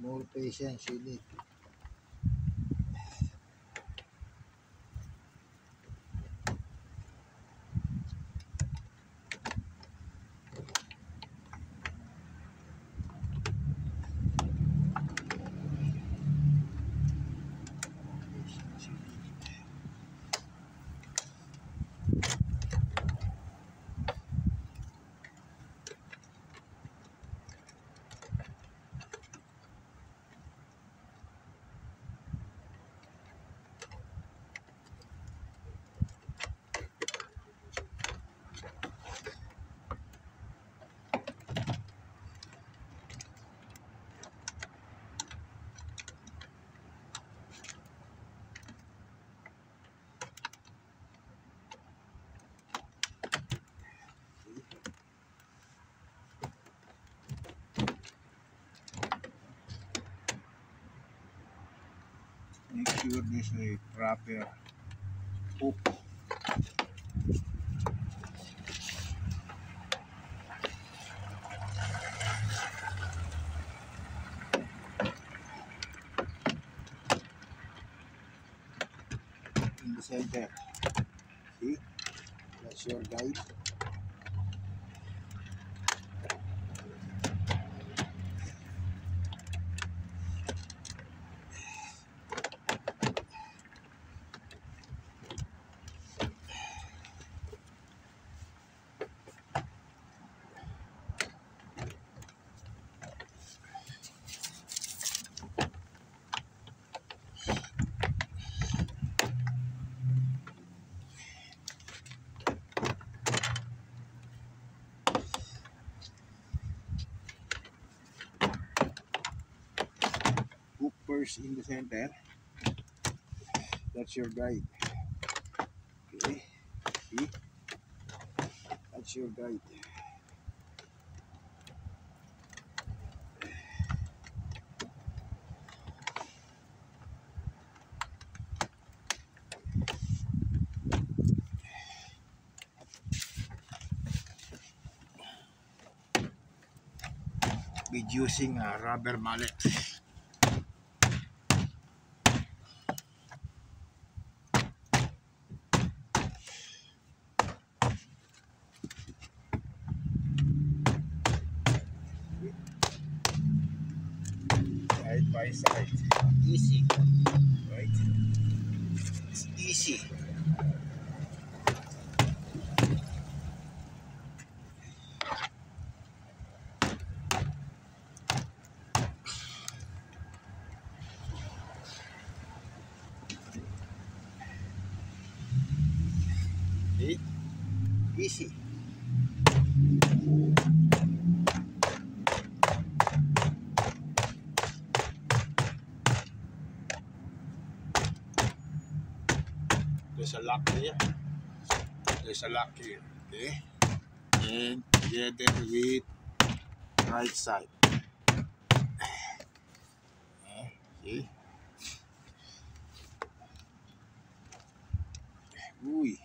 More patience you need. Make sure this is a proper hook. In the center. See? That's your guide. Hook first in the center. That's your guide. Okay. See? That's your guide. With using a rubber mallet. Side by side. Easy. Right? It's easy. See? Easy. There's a lock here. There's a lock here. Okay? And together with right side. See? Ooh.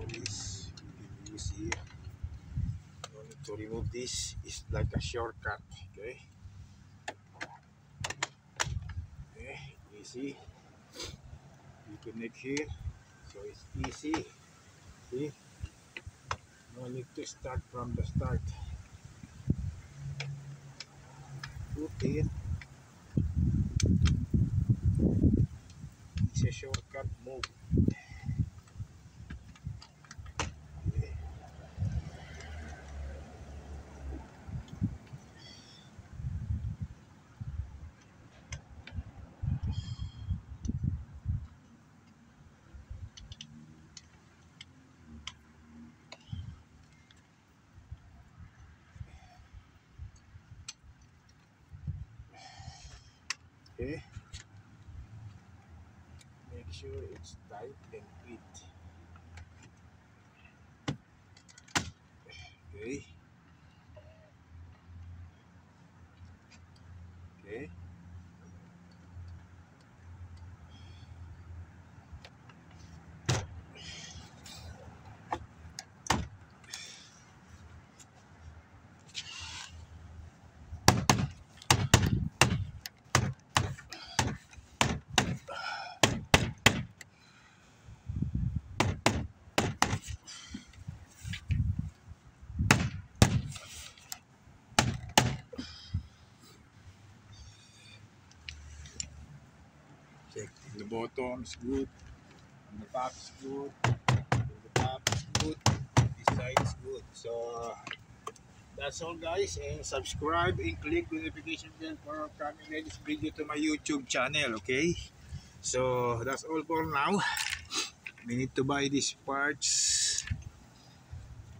This we can use here. No need to remove this. It's like a shortcut. Okay. Okay. Easy. You connect here, so it's easy. See? No need to start from the start. Put in. It's a shortcut move. Okay. Okay, make sure it's tight and fit. Okay, okay. Check the bottom is good, and the top is good, and the top is good, this side is good. So that's all guys, and subscribe and click the notification bell for upcoming latest video to my YouTube channel, okay? So that's all for now. We need to buy these parts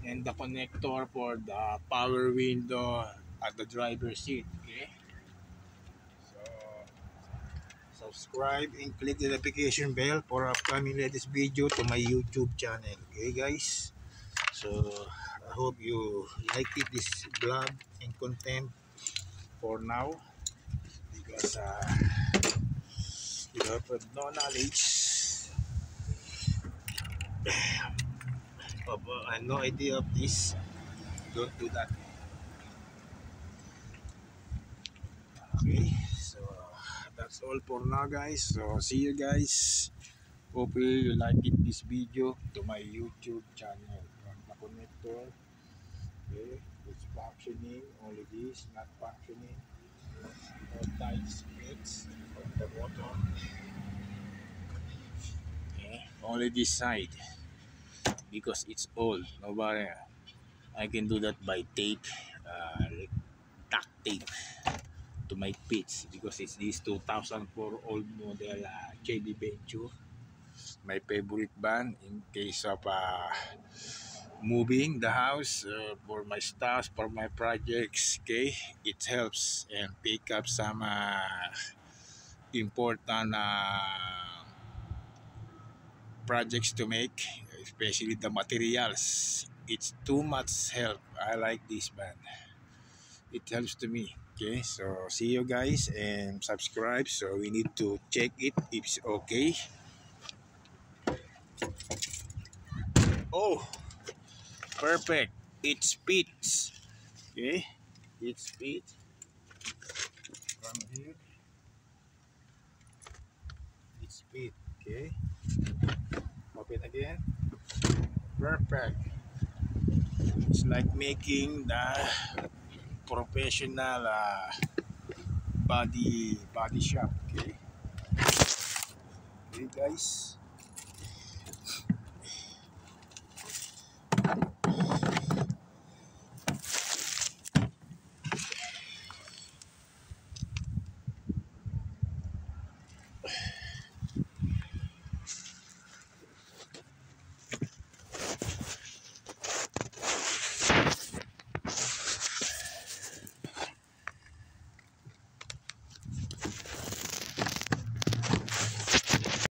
and the connector for the power window at the driver's seat, okay? So subscribe and click the notification bell for upcoming latest video to my YouTube channel, okay guys? So I hope you liked it, this vlog and content for now, because you have no knowledge of no idea of this, don't do that. Okay, so that's all for now guys. So see you guys. Hopefully you like it, this video to my YouTube channel. The connector, okay, it's functioning. Only this not functioning. No tight springs on the bottom. Okay, only this side because it's old. Nobody. I can do that by tape, like tack tape to my pits, because it's this 2004 old model JB Venture, my favorite band in case of moving the house, for my stuff, for my projects. Okay, it helps and pick up some important projects to make, especially the materials. It's too much help. I like this band, it helps to me. Okay, so see you guys and subscribe. So we need to check it if it's okay. Oh, perfect, it fits. Okay, it fits from here, it fits. Okay, open again, perfect. It's like making the professional body shop. Okay, okay guys.